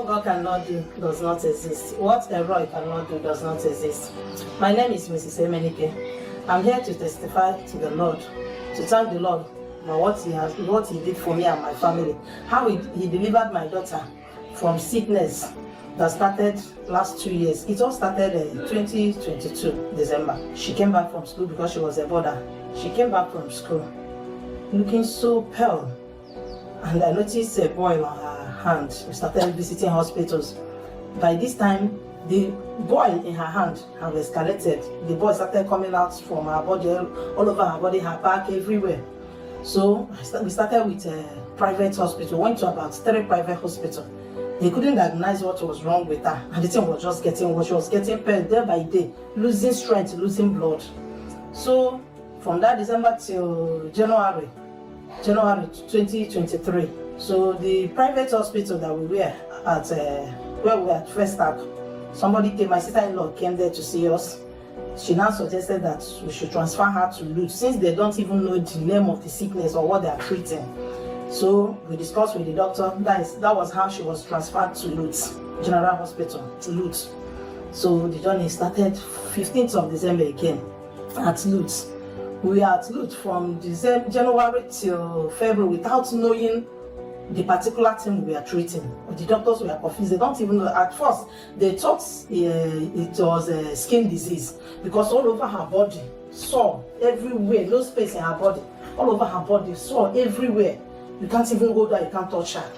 What God cannot do does not exist. What a Roy cannot do does not exist. My name is Mrs. Emenike. I'm here to testify to the Lord, to thank the Lord for what He did for me and my family. How He delivered my daughter from sickness that started last 2 years. It all started in 2022 December. She came back from school because she was a boarder. She came back from school looking so pale, and I noticed a boil on her hand. We started visiting hospitals. By this time, the boil in her hand had escalated. The boil started coming out from her body, all over her body, her back, everywhere. So we started with a private hospital. Went to about 3 private hospitals. They couldn't diagnose what was wrong with her, and the thing was just getting worse. She was getting pale day by day, losing strength, losing blood. So from that December till January 2023. So the private hospital that we were at, where we were at first start, somebody came, my sister-in-law came there to see us. She now suggested that we should transfer her to Lutz, since they don't even know the name of the sickness or what they are treating. So we discussed with the doctor. That was how she was transferred to Lutz General Hospital, to Lutz. So the journey started 15th of December again at Lutz. We are at Lutz from January till February without knowing the particular thing we are treating. The doctors were confused. They don't even know. At first, they thought it was a skin disease because all over her body, sore everywhere, no space in her body. All over her body, sore everywhere. You can't even hold her, you can't touch her.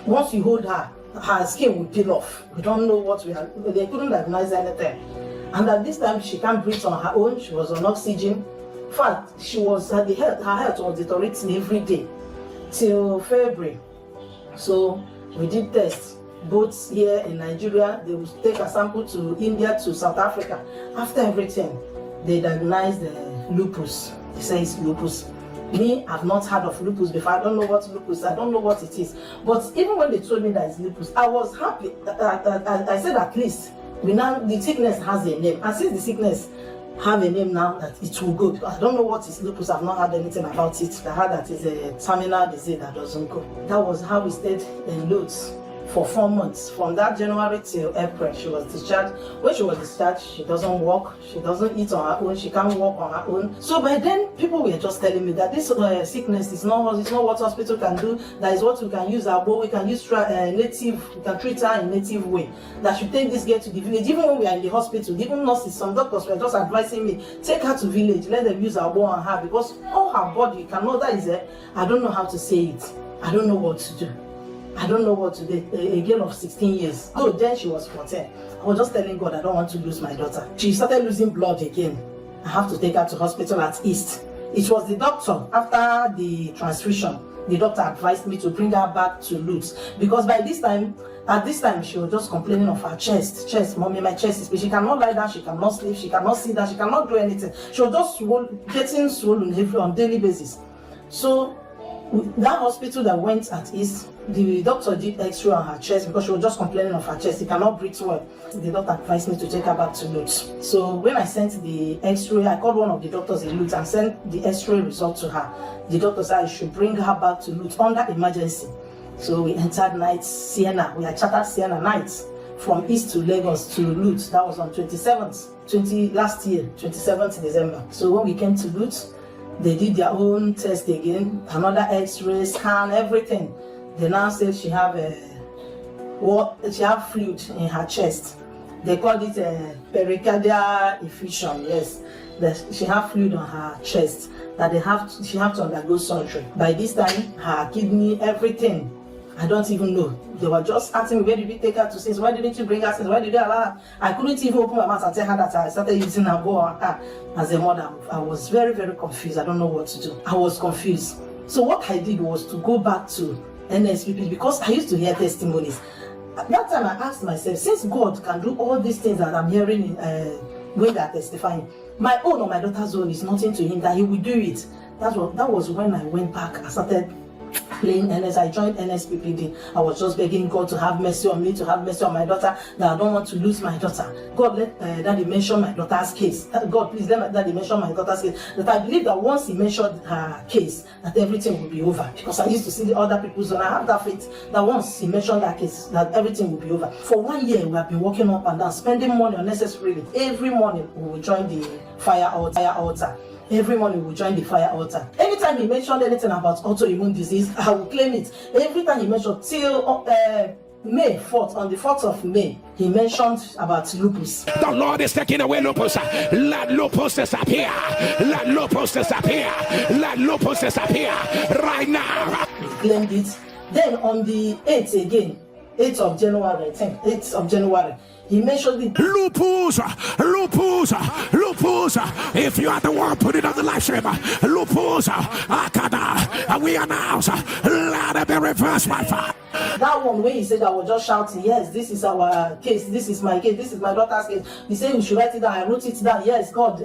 Once you hold her, her skin will peel off. We don't know what we are. They couldn't diagnose anything. And at this time, she can't breathe on her own. She was on oxygen. In fact, her health was deteriorating every day till February. So we did tests both here in Nigeria. They would take a sample to India, to South Africa. After everything, they diagnosed lupus. They say it's lupus. Me, I've not heard of lupus before. I don't know what lupus. I don't know what it is. But even when they told me that it's lupus, I was happy. I said at least the sickness has a name. And since the sickness have a name now, that it will go, because I don't know what is lupus. I've not heard anything about it. I heard that it's a terminal disease that doesn't go. That was how we stayed in Lutz for 4 months. From that January till April, she was discharged. When she was discharged, she doesn't walk, she doesn't eat on her own, she can't walk on her own. So by then, people were just telling me that this sickness is not what hospital can do. That is what we can use we can use native, we can treat her in native way. That should take this girl to the village. Even when we are in the hospital, even nurses, some doctors were just advising me, take her to village, let them use our on her, because all her body cannot, I don't know how to say it. I don't know what to do. I don't know what to do. A girl of 16 years. So then she was 14. I was just telling God, I don't want to lose my daughter. She started losing blood again. I have to take her to hospital at East. It was the doctor, after the transfusion, the doctor advised me to bring her back to Lutz. Because at this time, she was just complaining of her chest. Mommy, my chest is big. She cannot lie down, she cannot sleep, she cannot sit down, she cannot do anything. She was just getting swollen on daily basis. So that hospital that went at East, the doctor did x-ray on her chest because she was just complaining of her chest. She cannot breathe well. The doctor advised me to take her back to Lutz. So when I sent the x-ray, I called one of the doctors in Lutz and sent the x-ray result to her. The doctor said I should bring her back to Lutz under emergency. So we entered night Sienna. We had chartered Sienna nights from East to Lagos to Lutz. That was on 27th, last year, 27th December. So when we came to Lutz, they did their own test again, another x-ray, scan, everything. They now said she have fluid in her chest. They called it a pericardial effusion. Yes, she have fluid on her chest that she have to undergo surgery. By this time, her kidney, everything, I don't even know. They were just asking me, where did we take her to since? Why didn't you bring her since? Why did you allow her? I couldn't even open my mouth and tell her that I started using her go on her. As a mother, I was very, very confused. I don't know what to do. I was confused. So what I did was to go back to nsppd, because I used to hear testimonies. At that time, I asked myself, since God can do all these things that I'm hearing when they are testifying, my own or my daughter's own is nothing to him, that he will do it. That was when I went back. I started playing NS. I joined nsppd. I was just begging God to have mercy on me, to have mercy on my daughter, that I don't want to lose my daughter. God, let Daddy mention my daughter's case. God, please let Daddy mention my daughter's case. That I believe that once he mentioned her case, that everything will be over. Because I used to see the other people's, and I have that faith that once he mentioned that case, that everything will be over. For 1 year, we have been walking up and down, spending money unnecessarily. Every morning, we will join the fire altar. Every morning we join the fire altar. Anytime he mentioned anything about autoimmune disease, I will claim it. Every time he mentioned, till May 4th, on the 4th of May, he mentioned about lupus. The Lord is taking away lupus. Let lupus disappear. Let lupus disappear. Let lupus disappear right now. He claimed it. Then on the 8th again, 8th of January, I think, 8th of January, he mentioned it. Lupus. If you are the one, put it on the live stream. Lupus. Akada. We announce. Let it be reversed, my father. That one where he said, I was just shouting, yes, this is our case, this is my case, this is my daughter's case. He said we should write it down. I wrote it down. Yes, God.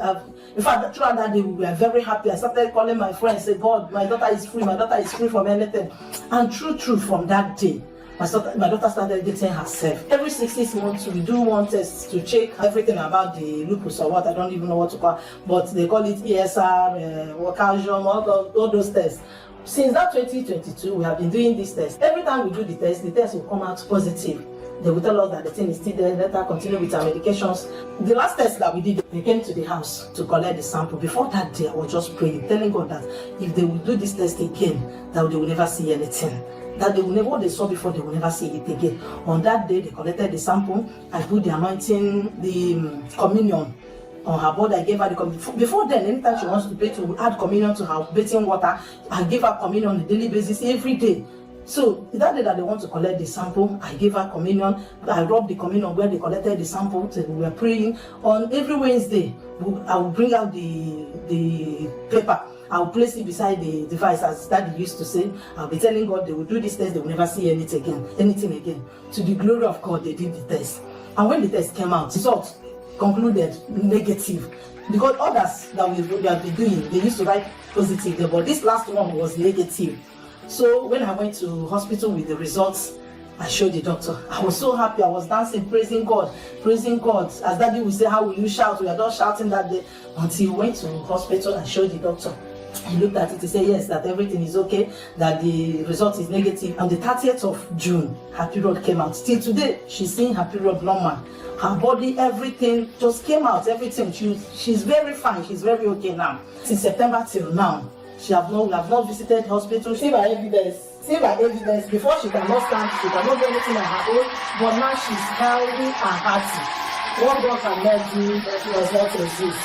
In fact, throughout that day, we were very happy. I started calling my friends, say, God, my daughter is free. My daughter is free from anything. And true, from that day, my daughter started getting herself. Every 6 months, we do one test to check everything about the lupus or what. I don't even know what to call it. But they call it ESR, calcium, all those tests. Since that 2022, we have been doing this test. Every time we do the test will come out positive. They will tell us that the thing is still there, let her continue with our medications. The last test that we did, they came to the house to collect the sample. Before that day, I was just praying, telling God that if they will do this test again, that they will never see anything. That they will never, what they saw before, they will never see it again. On that day, they collected the sample. I put the anointing, the communion on her body. I gave her the communion. Before then, anytime she wants to pray, to add communion to her bathing water, I give her communion on a daily basis every day. So that day that they want to collect the sample, I gave her communion. I rubbed the communion where they collected the sample. So we were praying. On every Wednesday, I will bring out the paper. I'll place it beside the device, as Daddy used to say. I'll be telling God they will do this test, they will never see anything again. To the glory of God, they did the test. And when the test came out, results concluded negative. Because others that we have been doing, they used to write positive, but this last one was negative. So when I went to hospital with the results, I showed the doctor. I was so happy. I was dancing, praising God. As Daddy would say, how will you shout? We are just shouting that day. Until we went to hospital and showed the doctor. He looked at it, he said, yes, that everything is okay, that the result is negative. On the 30th of June, her period came out. Till today, she's seeing her period normal. Her body, everything just came out, everything. She's very fine, she's very okay now. Since September till now, we have not visited hospital. See my evidence. Before she cannot stand, she cannot do anything on her own, but now she's healthy and happy. What God can do, that was not exist.